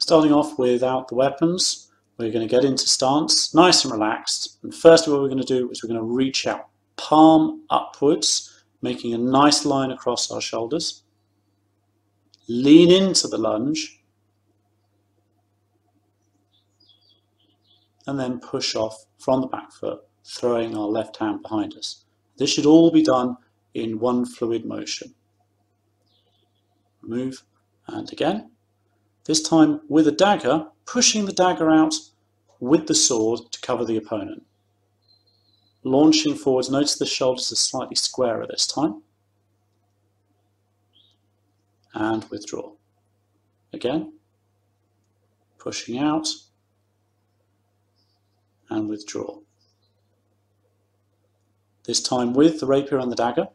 Starting off without the weapons, we're going to get into stance, nice and relaxed. And first what we're going to do is we're going to reach out, palm upwards, making a nice line across our shoulders. Lean into the lunge. And then push off from the back foot, throwing our left hand behind us. This should all be done in one fluid motion. Move, and again. This time with a dagger, pushing the dagger out with the sword to cover the opponent. Launching forwards, notice the shoulders are slightly squarer this time. And withdraw. Again, pushing out and withdraw. This time with the rapier and the dagger.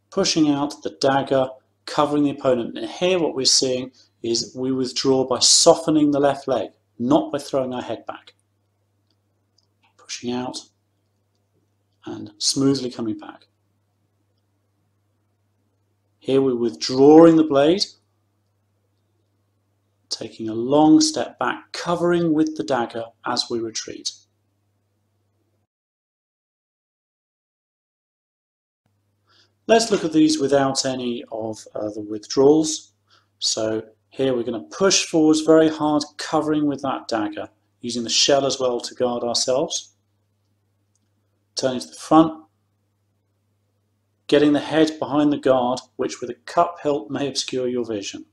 Pushing out the dagger, covering the opponent. And here what we're seeing is we withdraw by softening the left leg, not by throwing our head back. Pushing out and smoothly coming back. Here we're withdrawing the blade, taking a long step back, covering with the dagger as we retreat. Let's look at these without any of the withdrawals. So here we're going to push forwards very hard, covering with that dagger, using the shell as well to guard ourselves. Turning to the front, getting the head behind the guard, which with a cup hilt may obscure your vision.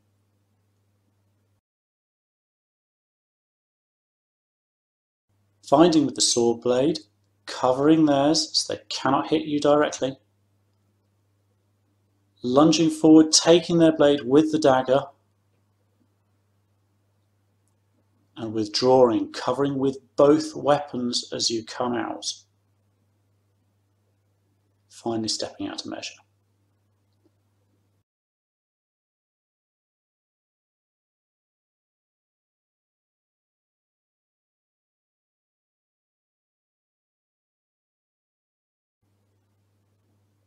Finding with the sword blade, covering theirs so they cannot hit you directly. Lunging forward, taking their blade with the dagger. And withdrawing, covering with both weapons as you come out. Finally stepping out to measure.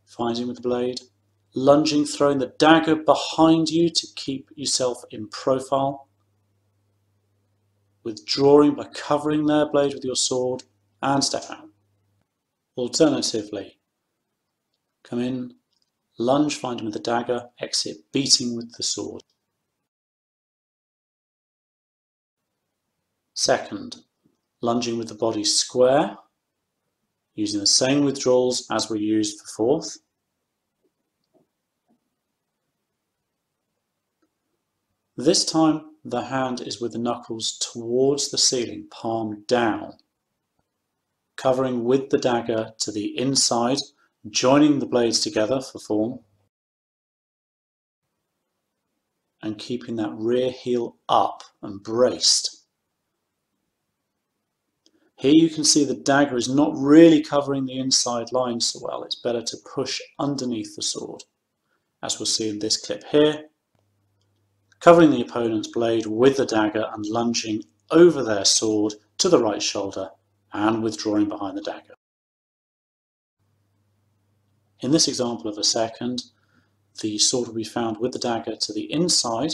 Finding with the blade, lunging, throwing the dagger behind you to keep yourself in profile. Withdrawing by covering their blade with your sword and step out. Alternatively, come in, lunge, find him with the dagger, exit, beating with the sword. Second, lunging with the body square, using the same withdrawals as we used for fourth. This time, the hand is with the knuckles towards the ceiling, palm down, covering with the dagger to the inside, joining the blades together for form, and keeping that rear heel up and braced. Here you can see the dagger is not really covering the inside line so well. It's better to push underneath the sword, as we'll see in this clip here, covering the opponent's blade with the dagger and lunging over their sword to the right shoulder and withdrawing behind the dagger. In this example of a second, the sword will be found with the dagger to the inside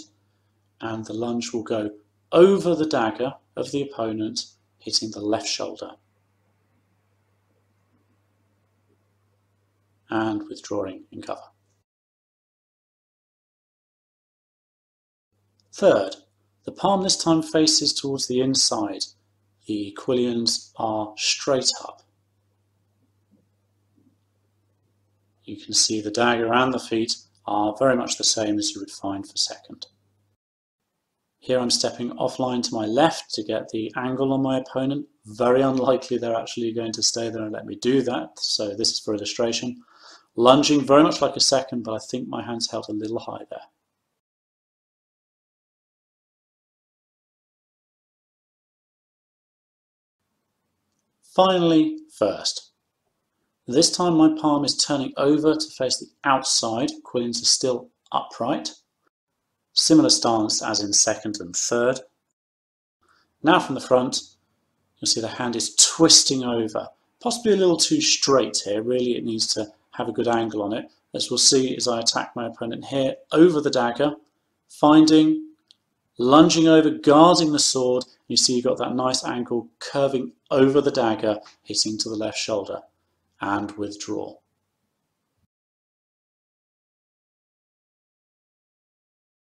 and the lunge will go over the dagger of the opponent, hitting the left shoulder and withdrawing in cover. Third, the palm this time faces towards the inside. The quillions are straight up. You can see the dagger and the feet are very much the same as you would find for second. Here I'm stepping offline to my left to get the angle on my opponent. Very unlikely they're actually going to stay there and let me do that, so this is for illustration. Lunging very much like a second, but I think my hand's held a little high there. Finally, first. This time my palm is turning over to face the outside, quillions are still upright. Similar stance as in second and third. Now from the front, you'll see the hand is twisting over, possibly a little too straight here. Really it needs to have a good angle on it, as we'll see as I attack my opponent here, over the dagger, finding, lunging over, guarding the sword. You see you've got that nice angle curving over the dagger, hitting to the left shoulder, and withdraw.